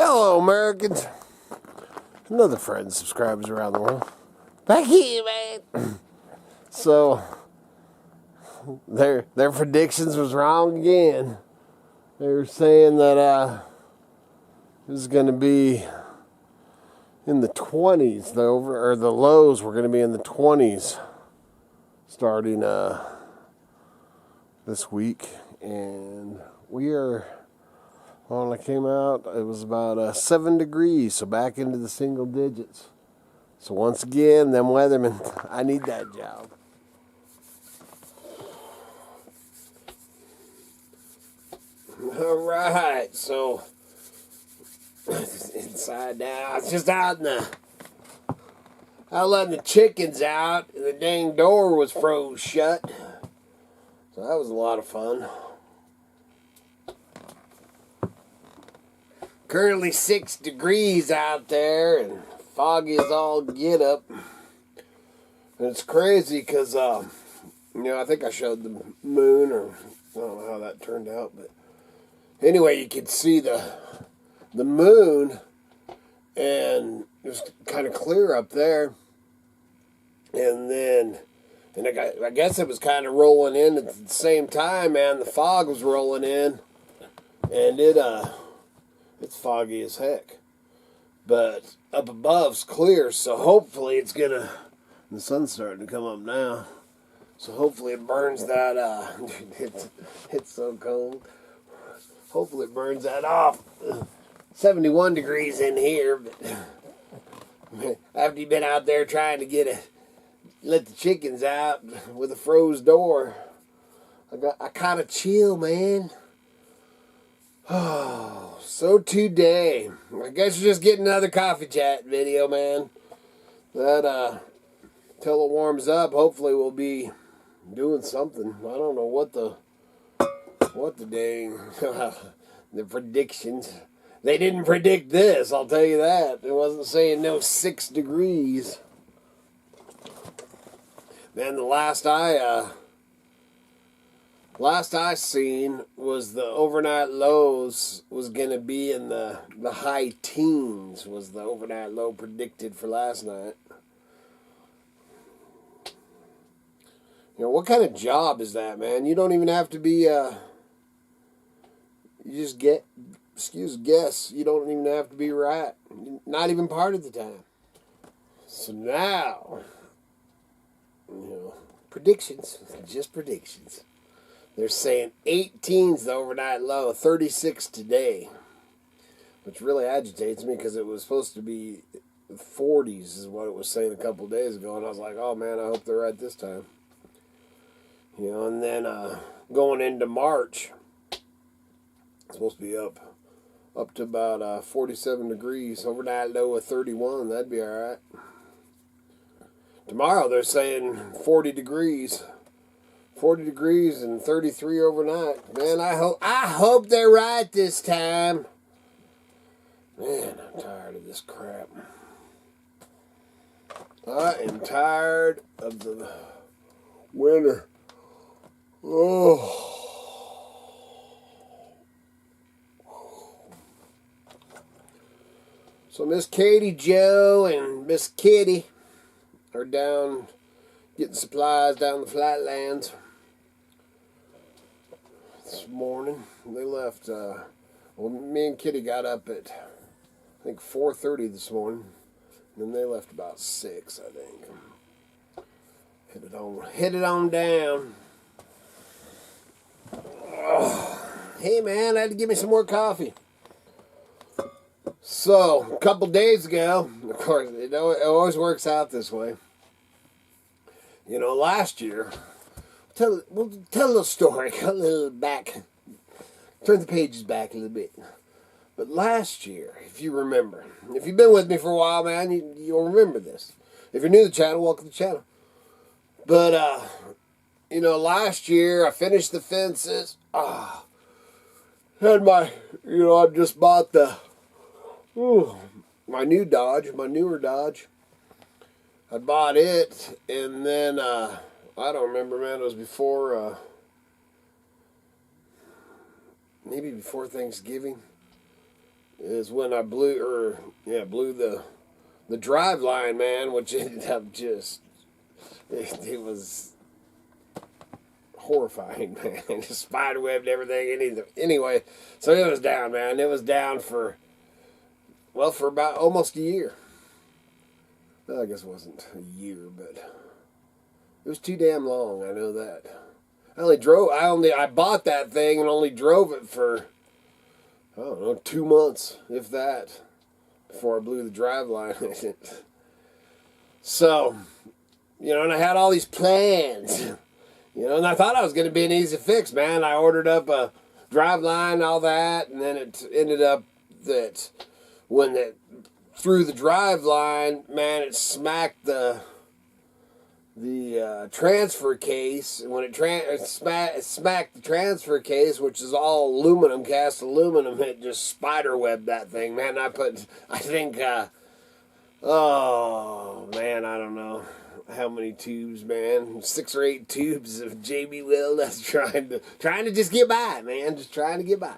Hello, Americans. Another friend, subscribers around the world. Back here, man. So, their predictions was wrong again. They were saying that this is going to be in the 20s. The lows were going to be in the 20s starting this week, and we are. When I came out, it was about 7 degrees, so back into the single digits. So once again, them weathermen, I need that job. All right, so inside now, it's just out in the, out letting the chickens out, and the dang door was froze shut. So that was a lot of fun. Currently 6 degrees out there, and foggy as all get up. And it's crazy because, I think I showed the moon, or I don't know how that turned out, but anyway, you could see the moon, and it was kind of clear up there. And then, I guess it was kind of rolling in at the same time, man. The fog was rolling in, and it's foggy as heck. But up above's clear, so hopefully it's gonna... The sun's starting to come up now. So hopefully it burns that, it's so cold. Hopefully it burns that off. 71 degrees in here, but after you've been out there trying to let the chickens out with a froze door, I kind of chill, man. Oh, so today, I guess you're just getting another coffee chat video, man. That, till it warms up, hopefully we'll be doing something. I don't know what the dang, the predictions. They didn't predict this, I'll tell you that. It wasn't saying no 6 degrees. Man, the last I seen was the overnight lows was going to be in the high teens, was the overnight low predicted for last night. What kind of job is that, man? You don't even have to be, you just guess. You don't even have to be right. Not even part of the time. So now, predictions, just predictions. They're saying 18's the overnight low, 36 today, which really agitates me because it was supposed to be 40s is what it was saying a couple days ago, and I was like, oh man, I hope they're right this time. And then going into March, it's supposed to be up to about 47 degrees, overnight low of 31, that'd be all right. Tomorrow they're saying 40 degrees. 40 degrees and 33 overnight. Man, I hope they're right this time. Man, I'm tired of this crap. I am tired of the winter. Oh. So Miss Katie Joe and Miss Kitty are down getting supplies down the flatlands. This morning, they left, me and Kitty got up at, I think, 4:30 this morning, and then they left about 6, I think. Headed on down. Oh, hey, man, I had to give me some more coffee. So, a couple days ago, of course, it always works out this way. Last year, we'll tell a little story, a little back, turn the pages back a little bit. But last year, if you remember, if you've been with me for a while, man, you'll remember this. If you're new to the channel, welcome to the channel. But, last year, I finished the fences. Had my, I just bought my newer Dodge. I bought it, and then, I don't remember, man, it was before, maybe before Thanksgiving. is when I blew the drive line, man, which ended up just, it was horrifying, man. Just spider webbed everything. Anyway, so it was down, man. It was down for about almost a year. Well, I guess it wasn't a year, but it was too damn long. I know that. I bought that thing and only drove it for, I don't know, 2 months, if that, before I blew the drive line in it. So, and I had all these plans, and I thought I was going to be an easy fix, man. I ordered up a drive line, all that, and then it ended up that when it through the drive line, man, it smacked the transfer case. And when it smacked the transfer case, which is all aluminum, cast aluminum, it just spider webbed that thing, man. Oh man, I don't know how many tubes, man, 6 or 8 tubes of JB Weld. That's trying to just get by, man, just trying to get by.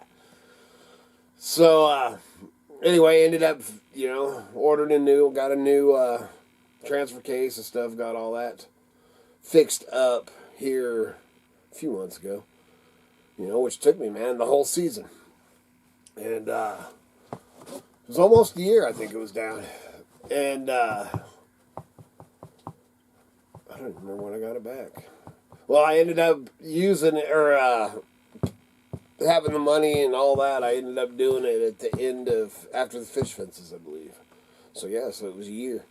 So anyway, ended up got a new transfer case and stuff, got all that fixed up here a few months ago, which took me, man, the whole season. And it was almost a year, I think it was down. And I don't remember when I got it back. Well, I ended up using it, or having the money and all that. I ended up doing it at the end of, after the fish fences, I believe. So yeah, so it was a year.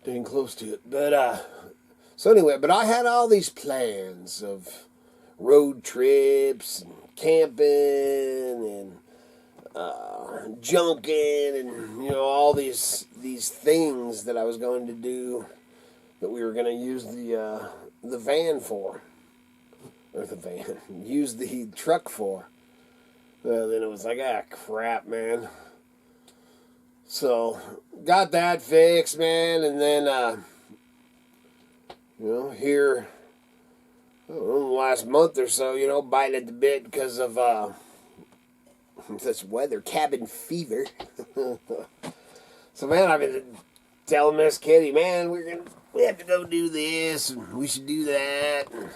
Getting close to it. But, so anyway, but I had all these plans of road trips and camping and junking and, all these things that I was going to do, that we were going to use the van for. Or the van. Use the truck for. Then it was like, crap, man. So, got that fixed, man, and then, here, I don't know, the last month or so, biting at the bit because of, this weather, cabin fever. So, man, I've been telling Miss Kitty, man, we have to go do this, and we should do that. And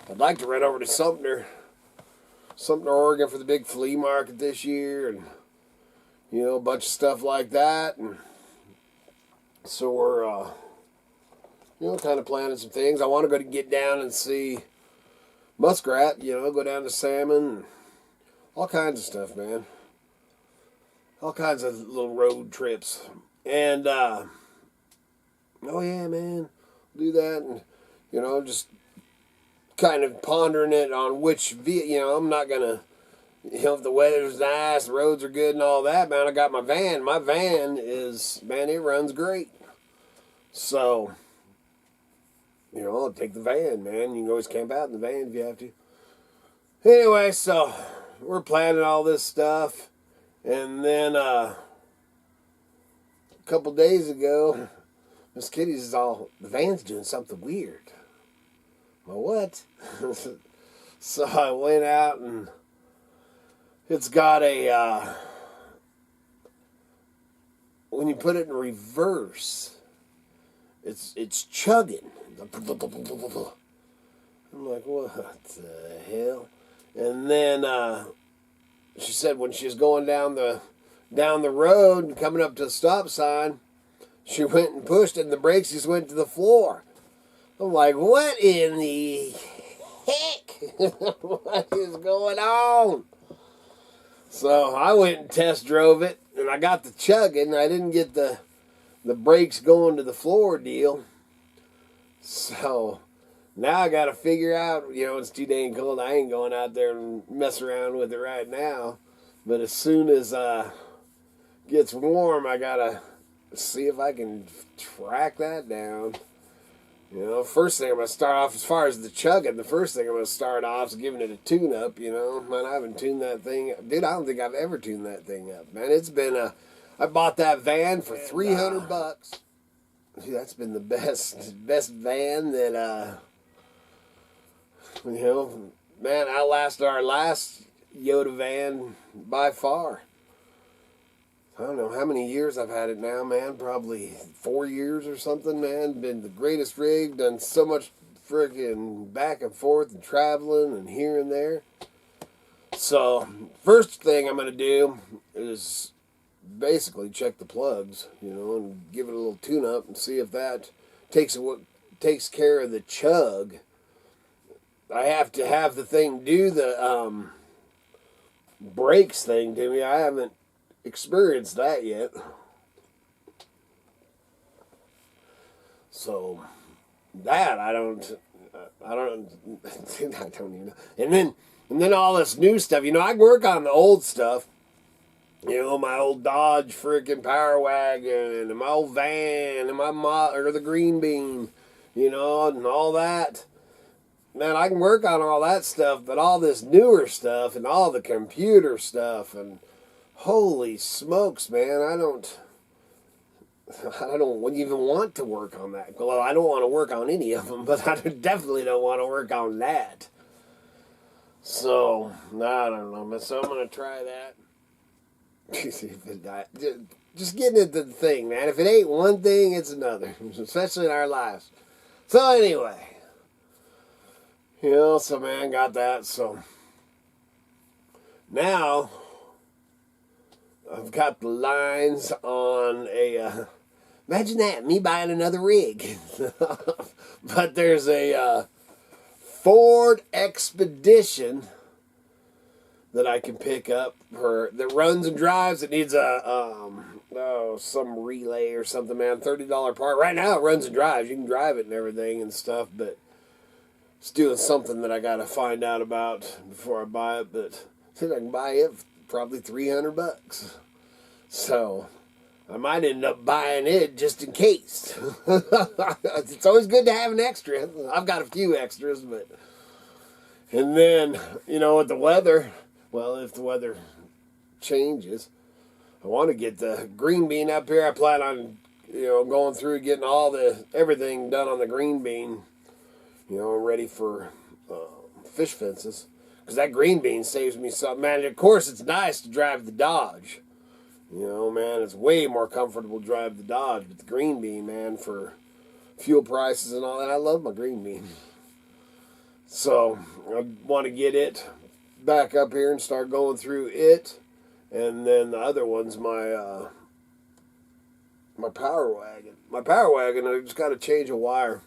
I'd like to run over to Sumter, Oregon for the big flea market this year, and a bunch of stuff like that. And so we're, kind of planning some things. I want to get down and see muskrat, go down to salmon, all kinds of stuff, man. All kinds of little road trips. And, oh yeah, man, do that. And, just kind of pondering it on which, I'm not going to, if the weather's nice, the roads are good and all that, man, I got my van. My van is, man, it runs great. So, I'll take the van, man. You can always camp out in the van if you have to. Anyway, so we're planning all this stuff. And then a couple days ago, Miss Kitty's is all, the van's doing something weird. Well, what? So I went out and it's got a, when you put it in reverse, it's chugging. I'm like, what the hell? And then she said when she was going down the road and coming up to the stop sign, she went and pushed it and the brakes just went to the floor. I'm like, what in the heck? What is going on? So I went and test drove it, and I got the chugging. I didn't get the brakes going to the floor deal. So now I got to figure out, it's too dang cold. I ain't going out there and mess around with it right now. But as soon as gets warm, I got to see if I can track that down. First thing I'm going to start off, as far as the chugging, the first thing I'm going to start off is giving it a tune-up, Man, I haven't tuned that thing up. Dude, I don't think I've ever tuned that thing up, man. It's been I bought that van for $300. Dude, that's been the best van that, man, outlasted our last Yoda van by far. I don't know how many years I've had it now, man. Probably 4 years or something, man. Been the greatest rig. Done so much friggin' back and forth and traveling and here and there. So, first thing I'm going to do is basically check the plugs, you know, and give it a little tune-up and see if that takes care of the chug. I have to have the thing do the brakes thing to me. I haven't experienced that yet. So that I don't even know. And then all this new stuff. You know, I can work on the old stuff. You know, my old Dodge freaking Power Wagon and my old van and my or the Green Bean, you know, and all that. Man, I can work on all that stuff, but all this newer stuff and all the computer stuff and holy smokes, man, I don't even want to work on that. Well, I don't want to work on any of them, but I definitely don't want to work on that. So, I don't know. So I'm going to try that. Just getting into the thing, man. If it ain't one thing, it's another. Especially in our lives. So anyway. You know, so man, got that. So now I've got the lines on a... imagine that, me buying another rig. But there's a Ford Expedition that I can pick up that runs and drives. It needs some relay or something, man. $30 part. Right now it runs and drives. You can drive it and everything and stuff, but it's doing something that I got to find out about before I buy it. But I think I can buy it for probably $300. So I might end up buying it just in case. It's always good to have an extra. I've got a few extras, but... And then, you know, with the weather... Well, if the weather changes, I want to get the green bean up here. I plan on, you know, going through getting everything done on the green bean, you know, ready for fish fences. Because that green bean saves me something. Man, of course, it's nice to drive the Dodge. You know, man, it's way more comfortable to drive the Dodge. But the green bean, man, for fuel prices and all that, I love my green bean. So, I want to get it back up here and start going through it, and then the other one's my Power Wagon. My Power Wagon, I just got to change a wire.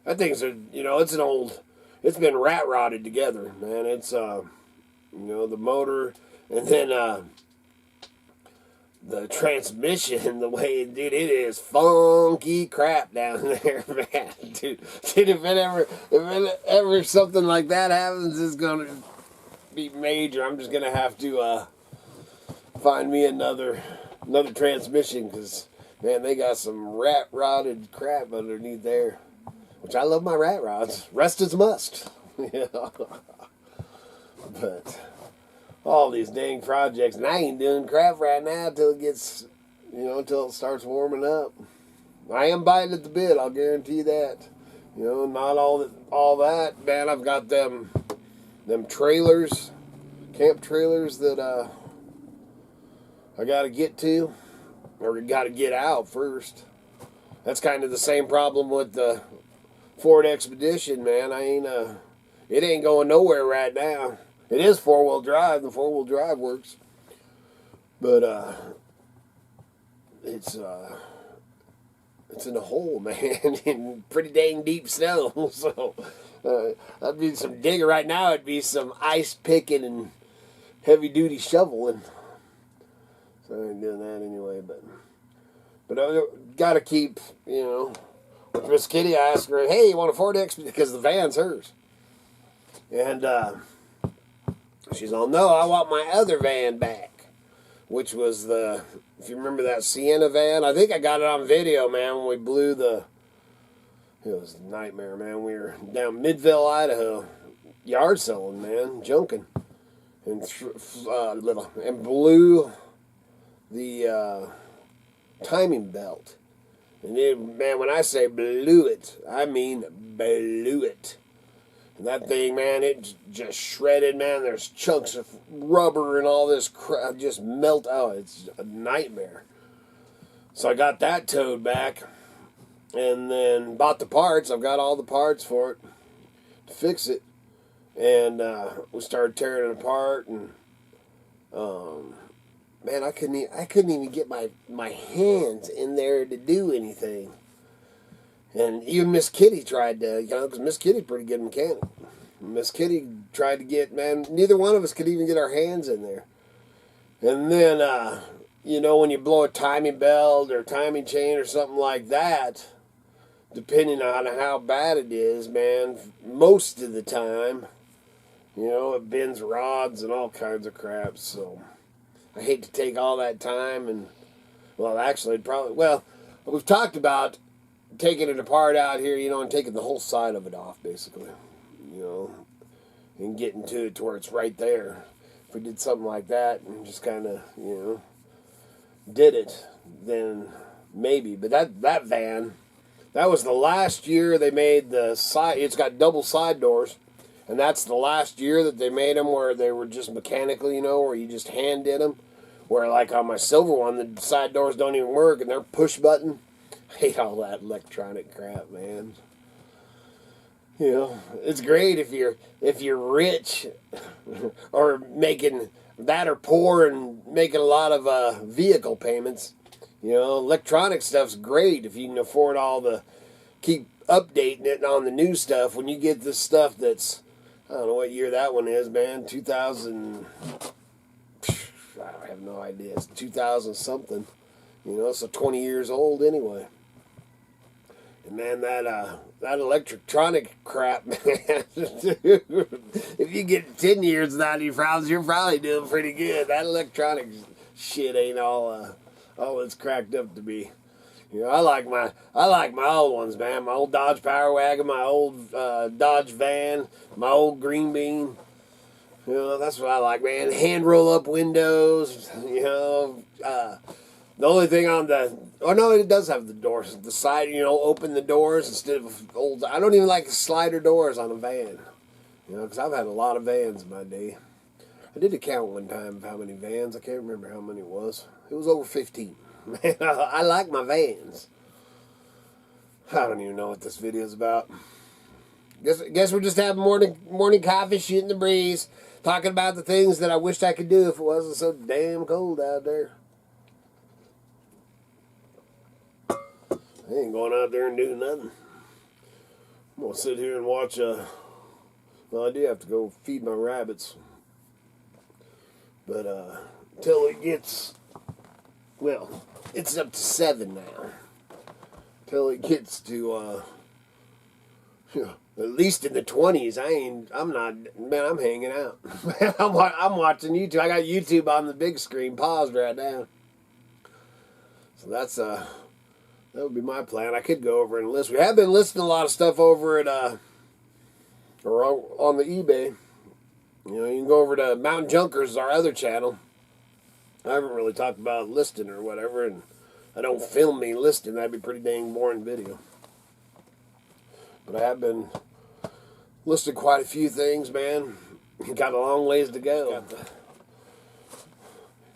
That thing's it's been rat rotted together, man. It's you know, the motor, and then the transmission, the way, dude, it is funky crap down there, man. Dude, if ever something like that happens, it's gonna be major. I'm just gonna have to find me another transmission, because man, they got some rat rotted crap underneath there, which I love my rat rods. Rust is must. Yeah. But all these dang projects, and I ain't doing crap right now till it gets, you know, until it starts warming up. I am biting at the bit, I'll guarantee that. You know, not all that, man. I've got them trailers, camp trailers that I got to get to, or got to get out first. That's kind of the same problem with the Ford Expedition, man. It ain't going nowhere right now. It is 4-wheel drive. The 4-wheel drive works, but it's in a hole, man, in pretty dang deep snow. So that'd be some digging right now. It'd be some ice picking and heavy duty shoveling. So I ain't doing that anyway. But I got to keep, you know. With Miss Kitty, I asked her, "Hey, you want a Ford Expedition?" Because the van's hers, and she's all, "No, I want my other van back," which was if you remember that Sienna van. I think I got it on video, man, when we blew it was a nightmare, man. We were down Midville, Idaho, yard selling, man, junking, and blew the timing belt. And man, when I say blew it, I mean blew it. And that thing, man, it just shredded, man. There's chunks of rubber and all this crap just melt out. It's a nightmare. So I got that towed back and then bought the parts. I've got all the parts for it to fix it. And we started tearing it apart, and man, I couldn't even get my hands in there to do anything. And even Miss Kitty tried to, because Miss Kitty's a pretty good mechanic. Miss Kitty tried to get, man, neither one of us could even get our hands in there. And then, when you blow a timing belt or timing chain or something like that, depending on how bad it is, man, most of the time, it bends rods and all kinds of crap. So I hate to take all that time and, we've talked about taking it apart out here, and taking the whole side of it off, basically, and getting to it to where it's right there. If we did something like that and just kind of, did it, then maybe. But that van, that was the last year they made the side. It's got double side doors, and that's the last year that they made them where they were just mechanically, where you just hand did them. Where like on my silver one, the side doors don't even work and they're push button. I hate all that electronic crap, man. It's great if you're rich or making that or poor and making a lot of vehicle payments. Electronic stuff's great if you can afford keep updating it on the new stuff. When you get this stuff that's, I don't know what year that one is, man, 2000, I have no idea. It's 2000 something, so 20 years old anyway. And man, that electronic crap, man, if you get 10 years without any problems, you're probably doing pretty good. That electronic shit ain't all it's cracked up to be. I like my old ones, man. My old Dodge Power Wagon, my old Dodge van, my old Green Bean. That's what I like, man. Hand roll up windows. The only thing on it does have the doors. The side, open the doors instead of old. I don't even like slider doors on a van. Because I've had a lot of vans in my day. I did a count one time of how many vans. I can't remember how many it was. It was over 15. Man, I like my vans. I don't even know what this video is about. Guess we're just having morning coffee, shooting the breeze, talking about the things that I wished I could do if it wasn't so damn cold out there. I ain't going out there and doing nothing. I'm going to sit here and watch, I do have to go feed my rabbits. But, until it gets, it's up to 7 now. Until it gets to, at least in the 20s, I'm hanging out. I'm watching YouTube. I got YouTube on the big screen paused right now. So that's, that would be my plan. I could go over and list. We have been listing a lot of stuff over at, or on the eBay. You can go over to Mountain Junkers, our other channel. I haven't really talked about listing or whatever, and I don't film me listing. That'd be a pretty dang boring video. But I have been listing quite a few things, man. Got a long ways to go.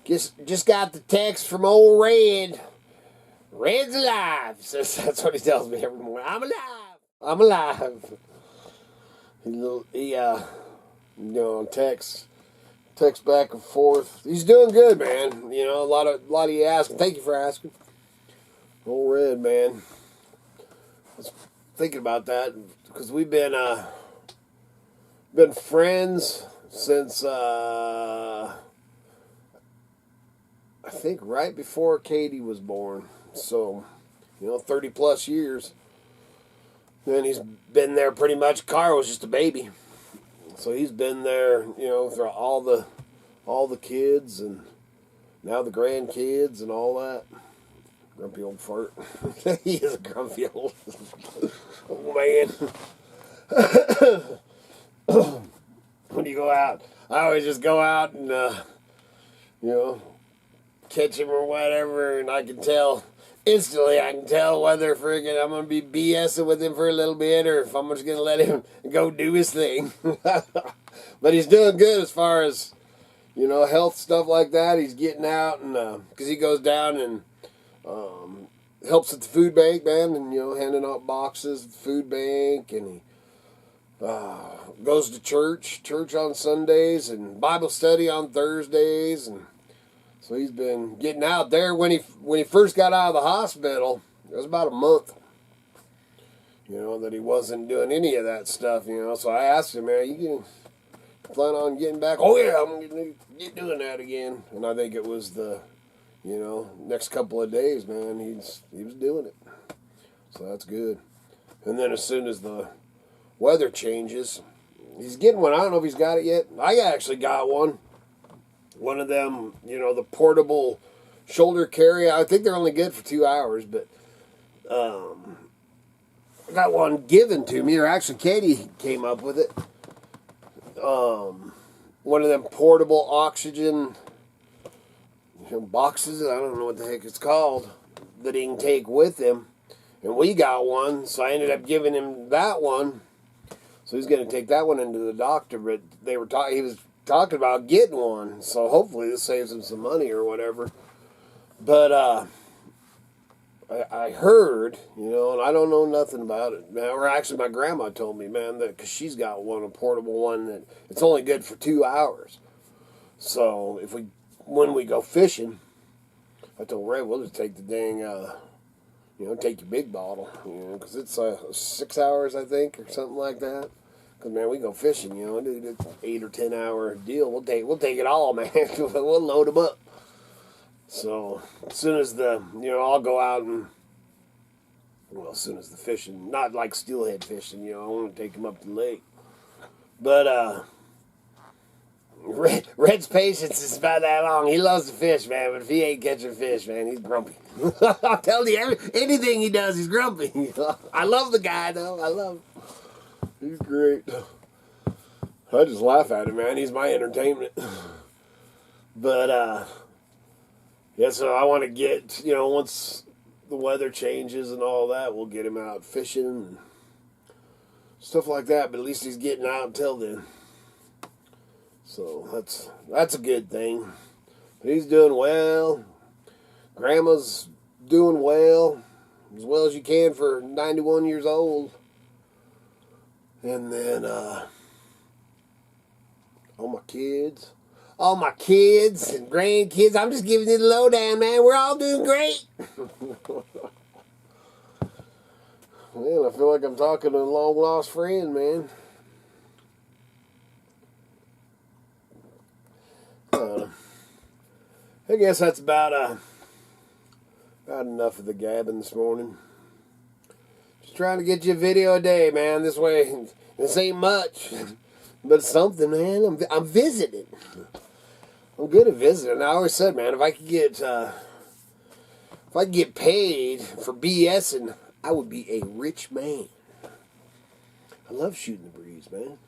Just got the text from old Red. Red's alive. So that's what he tells me every morning. I'm alive. I'm alive. He text back and forth. He's doing good, man. A lot of you asking. Thank you for asking. Old Red, man. I was thinking about that because we've been friends since I think right before Katie was born. So, 30 plus years. And he's been there pretty much. Carl was just a baby. So he's been there, through all the kids and now the grandkids and all that. Grumpy old fart. He is a grumpy old man. When you go out, I always just go out and, catch him or whatever, and I can tell instantly I can tell whether friggin' I'm gonna be BSing with him for a little bit or if I'm just gonna let him go do his thing. But he's doing good as far as, you know, health stuff like that. He's getting out and because he goes down and helps at the food bank, man, and you know, handing out boxes at the food bank, and he goes to church on Sundays and Bible study on Thursdays, and so he's been getting out there. When he first got out of the hospital, it was about a month, you know, that he wasn't doing any of that stuff, you know. So I asked him, man, you plan on getting back? Oh yeah, I'm gonna get doing that again. And I think it was the, you know, next couple of days, man, he was doing it. So that's good. And then as soon as the weather changes, he's getting one. I don't know if he's got it yet. I actually got one. One of them, you know, the portable shoulder carry. I think they're only good for 2 hours, but I got one given to me, or actually Katie came up with it. One of them portable oxygen, you know, boxes. I don't know what the heck it's called, that he can take with him. And we got one, so I ended up giving him that one. So he's going to take that one into the doctor, but he was talking about getting one, so hopefully this saves him some money or whatever. But I heard, you know, and I don't know nothing about it, man, or actually my grandma told me, man, that because she's got one, a portable one, that it's only good for 2 hours. So when we go fishing, I told Ray, we'll just take the dang, you know, take your big bottle, you know, because it's 6 hours, I think, or something like that. Because, man, we go fishing, you know, do an 8 or 10 hour deal. We'll take it all, man. We'll load them up. So as soon as I'll go out and, well, as soon as the fishing, not like steelhead fishing, you know, I want to take them up the lake. But Red's patience is about that long. He loves to fish, man, but if he ain't catching fish, man, he's grumpy. I'm telling you, anything he does, he's grumpy. I love the guy, though. I love him. He's great. I just laugh at him, man. He's my entertainment. But, yeah, so I want to get, you know, once the weather changes and all that, we'll get him out fishing and stuff like that. But at least he's getting out until then. So that's a good thing. But he's doing well. Grandma's doing well as you can for 91 years old. And then all my kids and grandkids, I'm just giving you the lowdown, man. We're all doing great. Man, I feel like I'm talking to a long-lost friend, man. I guess that's about enough of the gabbing this morning. Just trying to get you a video a day, man. This way, this ain't much, but it's something, man. I'm visiting. I'm good at visiting. I always said, man, if I could get paid for BSing, I would be a rich man. I love shooting the breeze, man.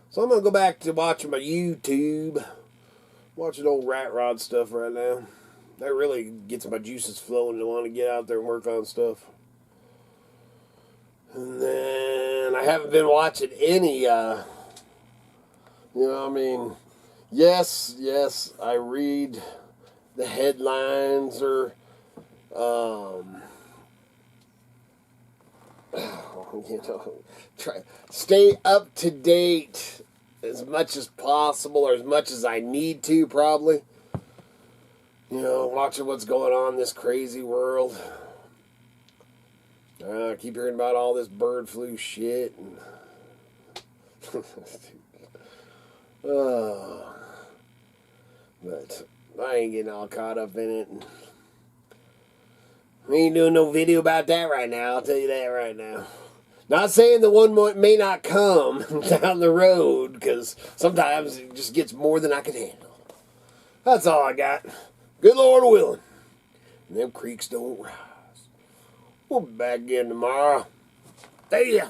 So I'm going to go back to watching my YouTube. Watching old rat rod stuff right now. That really gets my juices flowing to want to get out there and work on stuff. And then I haven't been watching any, you know, I mean, yes, I read the headlines or, you know, stay up to date as much as possible, or as much as I need to, probably. You know, watching what's going on in this crazy world. I keep hearing about all this bird flu shit. And but I ain't getting all caught up in it. We ain't doing no video about that right now, I'll tell you that right now. Not saying the one may not come down the road, because sometimes it just gets more than I can handle. That's all I got. Good Lord willing. And them creeks don't rise. We'll be back again tomorrow. See ya.